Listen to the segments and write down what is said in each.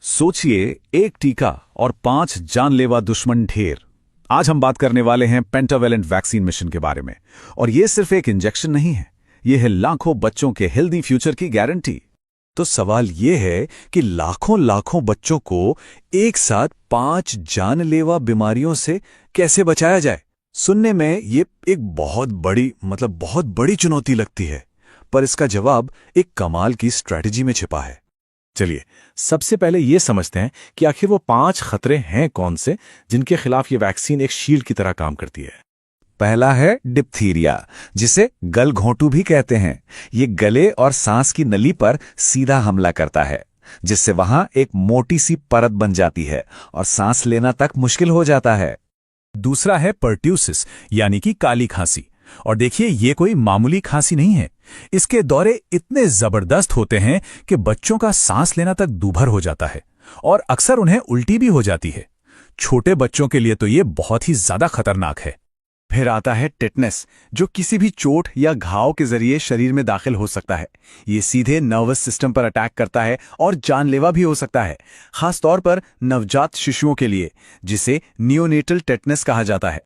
सोचिए, एक टीका और 5 जानलेवा दुश्मन ढेर। आज हम बात करने वाले हैं पेंटावेलेंट वैक्सीन मिशन के बारे में। और ये सिर्फ एक इंजेक्शन नहीं है, ये है लाखों बच्चों के हेल्दी फ्यूचर की गारंटी। तो सवाल ये है कि लाखों लाखों बच्चों को एक साथ 5 जानलेवा बीमारियों से कैसे बचाया जाए। सुनने में ये एक बहुत बड़ी चुनौती लगती है, पर इसका जवाब एक कमाल की स्ट्रैटेजी में छिपा है। चलिए सबसे पहले ये समझते हैं कि आखिर वो 5 खतरे हैं कौन से, जिनके खिलाफ ये वैक्सीन एक शील्ड की तरह काम करती है। पहला है डिप्थीरिया, जिसे गलघोंटू भी कहते हैं। ये गले और सांस की नली पर सीधा हमला करता है, जिससे वहां एक मोटी सी परत बन जाती है और सांस लेना तक मुश्किल हो जाता है। दूसरा है पर्ट्यूसिस, यानी कि काली खांसी। और देखिए, ये कोई मामूली खांसी नहीं है। इसके दौरे इतने जबरदस्त होते हैं कि बच्चों का सांस लेना तक दूभर हो जाता है और अक्सर उन्हें उल्टी भी हो जाती है। छोटे बच्चों के लिए तो ये बहुत ही ज्यादा खतरनाक है। फिर आता है टेटनस, जो किसी भी चोट या घाव के जरिए शरीर में दाखिल हो सकता है। ये सीधे नर्वस सिस्टम पर अटैक करता है और जानलेवा भी हो सकता है, खासतौर पर नवजात शिशुओं के लिए, जिसे नियोनेटल टेटनस कहा जाता है।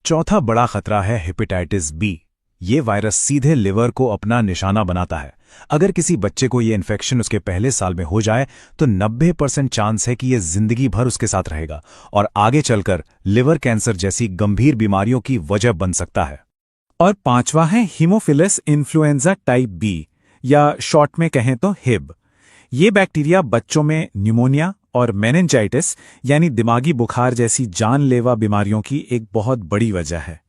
चौथा बड़ा खतरा है हेपेटाइटिस बी। ये वायरस सीधे लिवर को अपना निशाना बनाता है। अगर किसी बच्चे को ये इन्फेक्शन उसके पहले साल में हो जाए तो 90% चांस है कि ये जिंदगी भर उसके साथ रहेगा और आगे चलकर लिवर कैंसर जैसी गंभीर बीमारियों की वजह बन सकता है। और पांचवा है हीमोफिलस इन्फ्लुएंजा टाइप बी, या शॉर्ट में कहें तो हिब। ये बैक्टीरिया बच्चों में न्यूमोनिया और मेनिंजाइटिस यानी दिमागी बुखार जैसी जानलेवा बीमारियों की एक बहुत बड़ी वजह है।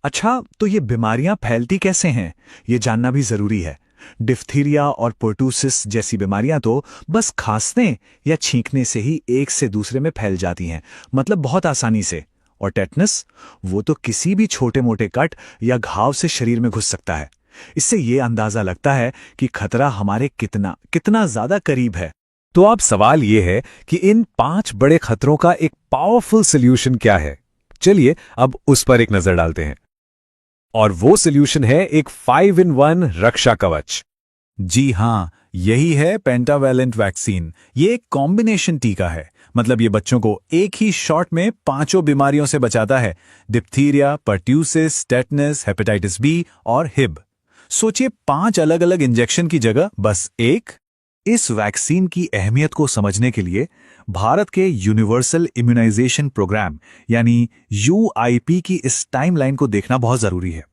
अच्छा, तो ये बीमारियां फैलती कैसे हैं, ये जानना भी जरूरी है। डिफ्थीरिया और पर्टूसिस जैसी बीमारियां तो बस खांसने या छींकने से ही एक से दूसरे में फैल जाती हैं, मतलब बहुत आसानी से। और टेटनस, वो तो किसी भी छोटे मोटे कट या घाव से शरीर में घुस सकता है। इससे ये अंदाजा लगता है कि खतरा हमारे कितना कितना ज्यादा करीब है। तो अब सवाल ये है कि इन 5 बड़े खतरों का एक पावरफुल सॉल्यूशन क्या है। चलिए अब उस पर एक नजर डालते हैं। और वो सॉल्यूशन है एक 5-in-1 रक्षा कवच। जी हां, यही है पेंटावेलेंट वैक्सीन। ये एक कॉम्बिनेशन टीका है, मतलब ये बच्चों को एक ही शॉट में 5 बीमारियों से बचाता है: diphtheria, pertussis, tetanus, hepatitis B और हिब। सोचिए, 5 अलग अलग इंजेक्शन की जगह बस एक। इस वैक्सीन की अहमियत को समझने के लिए भारत के यूनिवर्सल इम्यूनाइजेशन प्रोग्राम यानी यूआईपी की इस टाइमलाइन को देखना बहुत जरूरी है।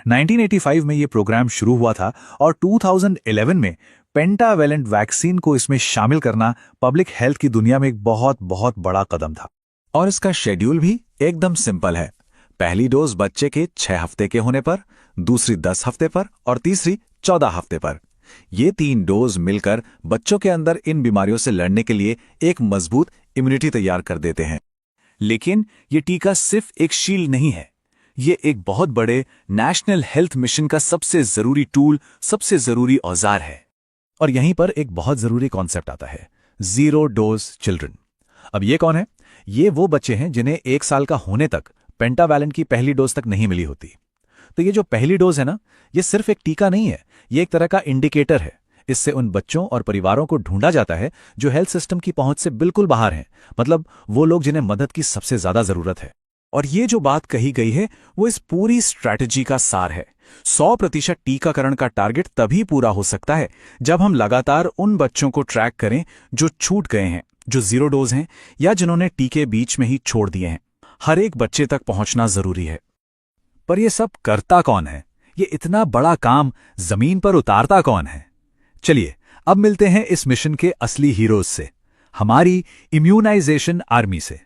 1985 में यह प्रोग्राम शुरू हुआ था और 2011 में पेंटावेलेंट वैक्सीन को इसमें शामिल करना पब्लिक हेल्थ की दुनिया में एक बहुत बहुत बड़ा कदम था। और इसका शेड्यूल भी एकदम सिंपल है। पहली डोज बच्चे के 6 हफ्ते के होने पर, दूसरी 10 हफ्ते पर और तीसरी 14 हफ्ते पर। ये 3 डोज मिलकर बच्चों के अंदर इन बीमारियों से लड़ने के लिए एक मजबूत इम्यूनिटी तैयार कर देते हैं। लेकिन ये टीका सिर्फ एक शील्ड नहीं है, ये एक बहुत बड़े नेशनल हेल्थ मिशन का सबसे जरूरी टूल, सबसे जरूरी औजार है। और यहीं पर एक बहुत जरूरी कॉन्सेप्ट आता है, 0 डोज चिल्ड्रन। अब ये कौन है? ये वो बच्चे हैं जिन्हें 1 साल का होने तक पेंटावेलेंट की पहली डोज तक नहीं मिली होती। तो ये जो पहली डोज है ना, ये सिर्फ एक टीका नहीं है, ये एक तरह का इंडिकेटर है। इससे उन बच्चों और परिवारों को ढूंढा जाता है जो हेल्थ सिस्टम की पहुंच से बिल्कुल बाहर हैं, मतलब वो लोग जिन्हें मदद की सबसे ज्यादा जरूरत है। और ये जो बात कही गई है वो इस पूरी स्ट्रैटेजी का सार है। 100% टीकाकरण का टारगेट तभी पूरा हो सकता है जब हम लगातार उन बच्चों को ट्रैक करें जो छूट गए हैं, जो 0 डोज हैं या जिन्होंने टीके बीच में ही छोड़ दिए हैं। हर एक बच्चे तक पहुंचना जरूरी है। पर यह सब करता कौन है? ये इतना बड़ा काम जमीन पर उतारता कौन है? चलिए अब मिलते हैं इस मिशन के असली हीरोज से, हमारी इम्यूनाइजेशन आर्मी से।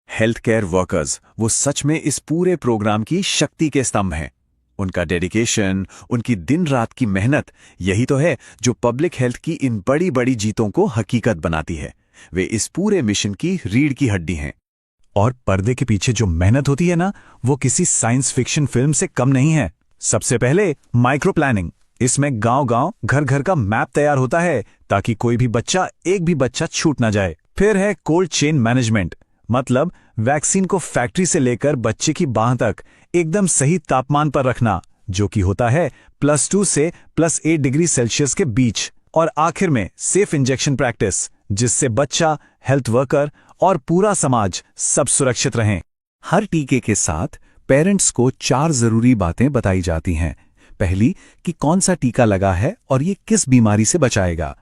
हेल्थ केयर वर्कर्स वो सच में इस पूरे प्रोग्राम की शक्ति के स्तंभ हैं। उनका डेडिकेशन, उनकी दिन रात की मेहनत, यही तो है जो पब्लिक हेल्थ की इन बड़ी बड़ी जीतों को हकीकत बनाती है। वे इस पूरे मिशन की रीढ़ की हड्डी हैं। और पर्दे के पीछे जो मेहनत होती है ना, वो किसी साइंस फिक्शन फिल्म से कम नहीं है। सबसे पहले माइक्रो प्लानिंग। इसमें गांव-गांव, घर-घर का मैप तैयार होता है ताकि कोई भी बच्चा, एक भी बच्चा छूट ना जाए। फिर है कोल्ड चेन मैनेजमेंट, मतलब वैक्सीन को फैक्ट्री से लेकर बच्चे की बाह तक एकदम सही तापमान पर रखना, जो कि होता है +2 से +8 डिग्री सेल्सियस के बीच। और आखिर में सेफ इंजेक्शन प्रैक्टिस, जिससे बच्चा, हेल्थ वर्कर और पूरा समाज सब सुरक्षित रहें। हर टीके के साथ पेरेंट्स को 4 जरूरी बातें बताई जाती हैं। पहली, कि कौन सा टीका लगा है और ये किस बीमारी से बचाएगा।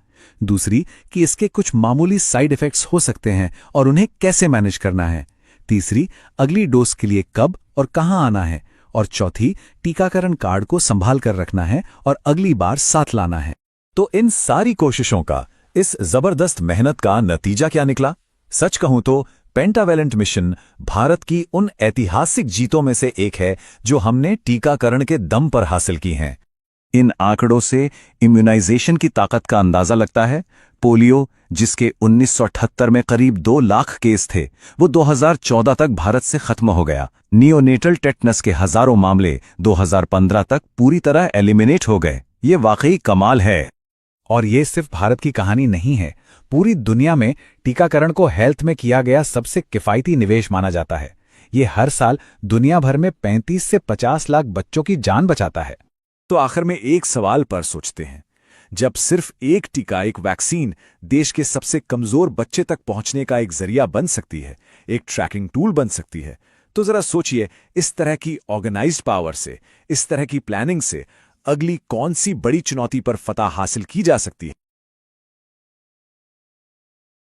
दूसरी, कि इसके कुछ मामूली साइड इफेक्ट्स हो सकते हैं और उन्हें कैसे मैनेज करना है। तीसरी, अगली डोज के लिए कब और कहां आना है। और चौथी, टीकाकरण कार्ड को संभाल कर रखना है और अगली बार साथ लाना है। तो इन सारी कोशिशों का, इस जबरदस्त मेहनत का नतीजा क्या निकला? सच कहूं तो पेंटावेलेंट मिशन भारत की उन ऐतिहासिक जीतों में से एक है जो हमने टीकाकरण के दम पर हासिल की हैं। इन आंकड़ों से इम्यूनाइजेशन की ताकत का अंदाजा लगता है। पोलियो, जिसके 1978 में करीब 2 लाख केस थे, वो 2014 तक भारत से खत्म हो गया। नियोनेटल टेटनस के हजारों मामले 2015 तक पूरी तरह एलिमिनेट हो गए। ये वाकई कमाल है। और ये सिर्फ भारत की कहानी नहीं है। पूरी दुनिया में टीकाकरण को हेल्थ में किया गया सबसे किफायती निवेश माना जाता है। ये हर साल दुनिया भर में 35 से 50 लाख बच्चों की जान बचाता है। तो आखिर में एक सवाल पर सोचते हैं, जब सिर्फ एक टीका, एक वैक्सीन देश के सबसे कमजोर बच्चे तक पहुंचने का एक जरिया बन सकती है, एक ट्रैकिंग टूल बन सकती है, तो जरा सोचिए, इस तरह की ऑर्गेनाइज्ड पावर से, इस तरह की प्लानिंग से अगली कौन सी बड़ी चुनौती पर फतह हासिल की जा सकती है।